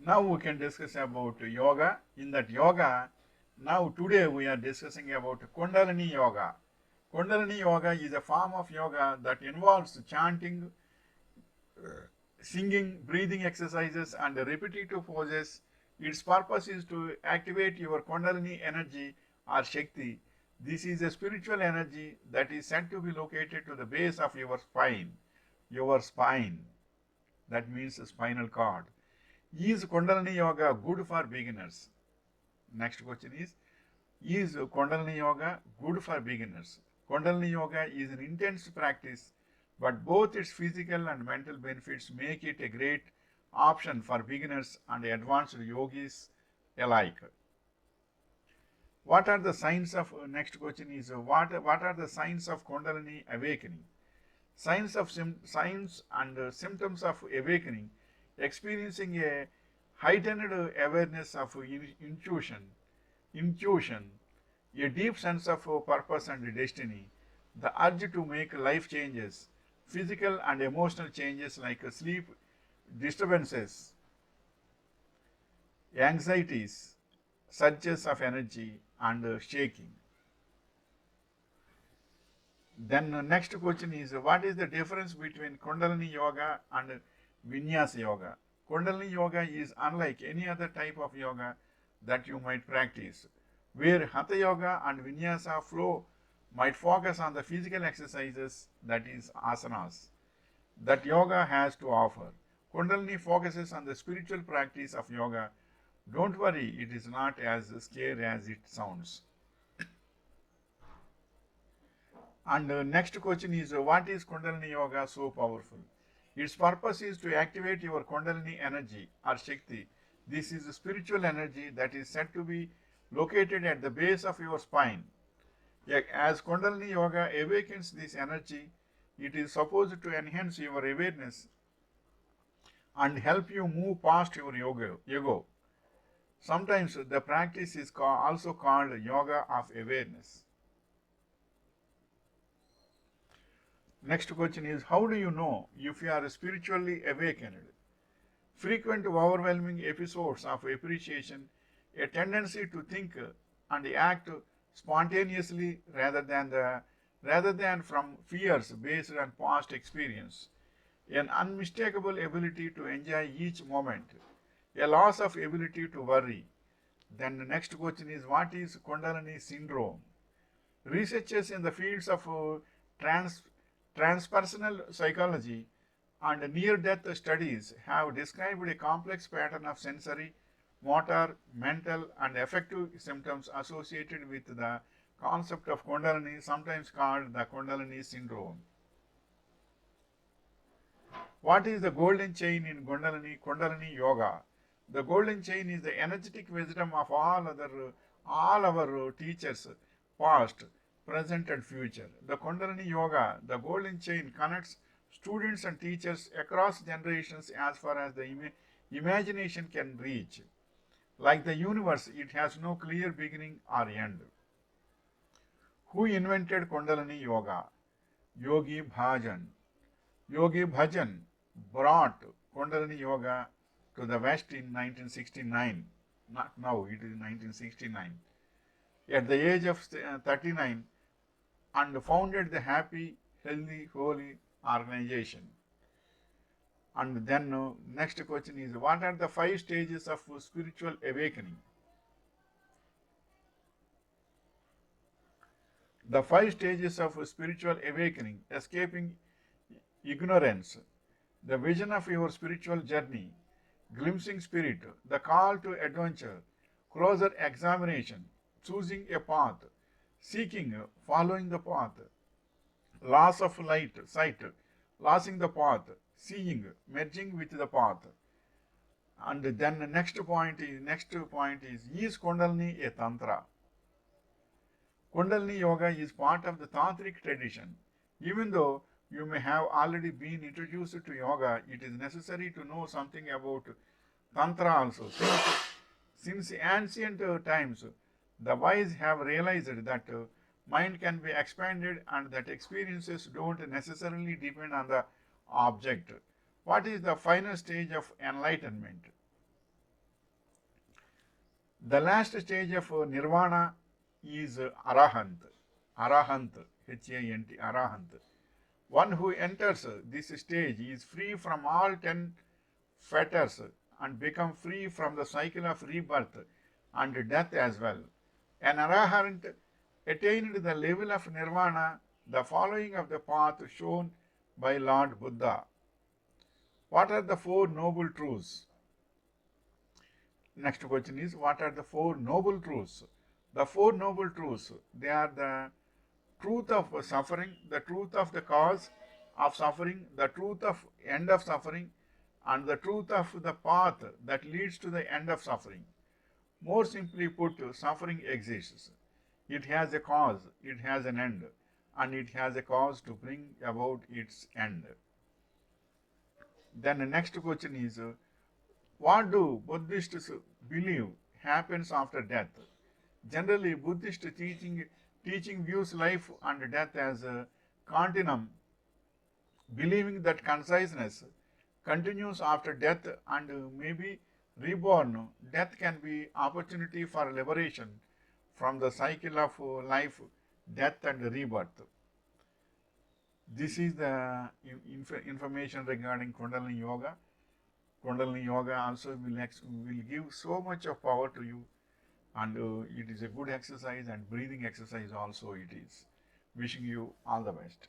Now we can discuss about yoga. In that yoga, now today we are discussing about Kundalini Yoga. Kundalini Yoga is a form of yoga that involves chanting, singing, breathing exercises, and repetitive poses. Its purpose is to activate your Kundalini energy or Shakti. This is a spiritual energy that is said to be located to the base of your spine. Your spine. That means spinal cord. Is Kundalini Yoga good for beginners? Next question is Kundalini Yoga good for beginners? Kundalini Yoga is an intense practice, but both its physical and mental benefits make it a great option for beginners and advanced yogis alike. What are the signs of next question is what are the signs of Kundalini awakening? Signs and symptoms of awakening: experiencing a heightened awareness of intuition, a deep sense of purpose and destiny, the urge to make life changes, physical and emotional changes like sleep disturbances, anxieties, surges of energy, and shaking. Then next question is what is the difference between Kundalini Yoga and Vinyasa Yoga? Kundalini Yoga is unlike any other type of yoga that you might practice, where Hatha Yoga and Vinyasa flow might focus on the physical exercises, that is asanas, that yoga has to offer. Kundalini focuses on the spiritual practice of yoga. Don't worry, it is not as scary as it sounds. And next question is what is Kundalini Yoga so powerful? Its purpose is to activate your Kundalini energy or Shakti. This is a spiritual energy that is said to be located at the base of your spine. As Kundalini Yoga awakens this energy, it is supposed to enhance your awareness and help you move past your ego. Sometimes the practice is also called yoga of awareness. Next question is how do you know if you are spiritually awakened? Frequent overwhelming episodes of appreciation, a tendency to think and act spontaneously rather than from fears based on past experience, an unmistakable ability to enjoy each moment, a loss of ability to worry. Then the next question is what is Kundalini syndrome? Researchers in the fields of trans transpersonal psychology and near-death studies have described a complex pattern of sensory, motor, mental, and affective symptoms associated with the concept of Kundalini, sometimes called the Kundalini syndrome. What is the golden chain in Kundalini Yoga? The golden chain is the energetic wisdom of all our teachers, past, present, and future. The Kundalini Yoga, the golden chain, connects students and teachers across generations as far as the imagination can reach. Like the universe, it has no clear beginning or end. Who invented Kundalini Yoga? Yogi Bhajan. Yogi Bhajan brought Kundalini Yoga to the West in 1969. Not now, it is 1969. At the age of 39, and founded the Happy, Healthy, Holy organization. And then next question is what are the 5 stages of spiritual awakening? The 5 stages of spiritual awakening: escaping ignorance, the vision of your spiritual journey, glimpsing spirit, the call to adventure, closer examination, choosing a path, seeking, following the path, loss of sight, losing the path, seeing, merging with the path. And then the next point is Kundalini a Tantra? Kundalini Yoga is part of the Tantric tradition. Even though you may have already been introduced to yoga, it is necessary to know something about Tantra also. Since ancient times, the wise have realized that mind can be expanded and that experiences don't necessarily depend on the object. What is the final stage of enlightenment? The last stage of nirvana is arahant. Arahant, H-A-N-T, arahant. One who enters this stage is free from all 10 fetters and become free from the cycle of rebirth and death as well. An arahant attained the level of nirvana, the following of the path shown by Lord Buddha. What are the four noble truths? Next question is, what are the four noble truths? The four noble truths, they are the truth of suffering, the truth of the cause of suffering, the truth of end of suffering, and the truth of the path that leads to the end of suffering. More simply put, suffering exists. It has a cause, it has an end, and it has a cause to bring about its end. Then the next question is, what do Buddhists believe happens after death? Generally, Buddhist teaching views life and death as a continuum, believing that consciousness continues after death and may be reborn. Death can be opportunity for liberation from the cycle of life, death, and rebirth. This is the information regarding Kundalini Yoga. Kundalini Yoga also will give so much of power to you, and it is a good exercise, and breathing exercise also it is. Wishing you all the best.